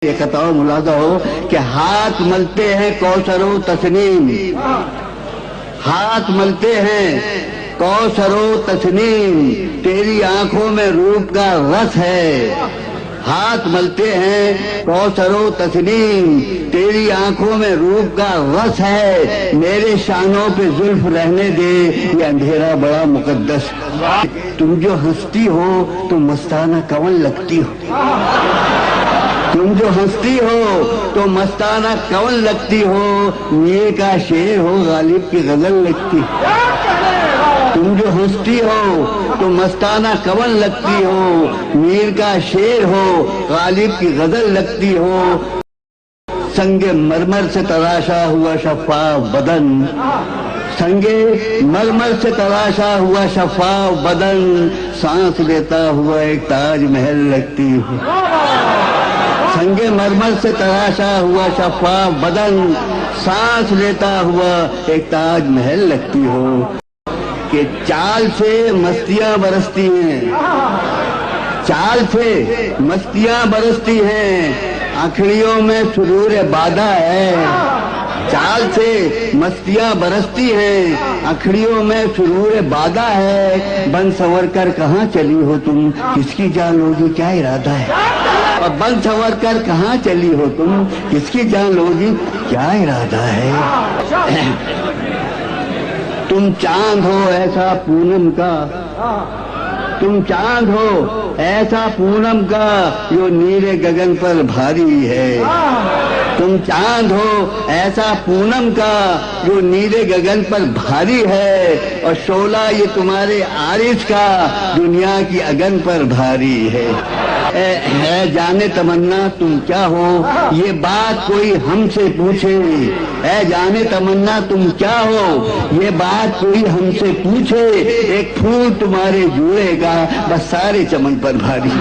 یہ قطع ملاحظہ ہو کہ ہاتھ ملتے ہیں کوثر و تسنیم، ہاتھ ملتے ہیں کوثر و تسنیم، تیری آنکھوں میں روپ کا رس ہے، ہاتھ ملتے ہیں کوثر و تسنیم، تیری آنکھوں میں روپ کا رس ہے، میرے شانوں پہ زلف رہنے دے، یہ اندھیرا بڑا مقدس، تم جو ہنستی ہو تو مستانہ کون لگتی ہو، تم جو ہنستی ہو تو مستانہ کون لگتی ہو، میر کا شعر ہو غالب کی غزل لگتی ہو، تم جو ہنستی ہو تو مستانہ کون لگتی ہو، میر کا شعر ہو غالب کی غزل لگتی ہو، سنگ مرمر سے تراشا ہوا شفاف بدن، سنگ مرمر سے تراشا ہوا شفاف بدن، سانس لیتا ہوا ایک تاج محل لگتی ہو، سنگ مرمر سے تراشا ہوا شفاف بدن، سانس لیتا ہوا ایک تاج محل لگتی ہو، کہ چال سے مستیاں برستی ہیں، چال سے مستیاں برستی ہیں، آنکھڑیوں میں سرور بادہ ہے، چال سے مستیاں برستی ہیں، آنکھڑیوں میں سرور بادہ ہے، بن سنور کر کہاں چلی ہو تم، کس کی جان لوگی کیا ارادہ ہے، اور بن سنور کر کہاں چلی ہو تم، کس کی جان لوگی کیا ارادہ ہے، تم چاند ہو ایسا پونم کا، تم چاند ہو ایسا پونم کا جو نیلے گگن پر بھاری ہے، تم چاند ہو ایسا پونم کا جو نیلے گگن پر بھاری ہے، اور شعلہ یہ تمہارے عارض کا دنیا کی اگن پر بھاری ہے، اے جانے تمنا تم کیا ہو، یہ بات کوئی ہم سے پوچھے، اے جانے تمنا تم کیا ہو، یہ بات کوئی ہم سے پوچھے، ایک پھول تمہارے جوڑے گا بس سارے چمن پر بھاری۔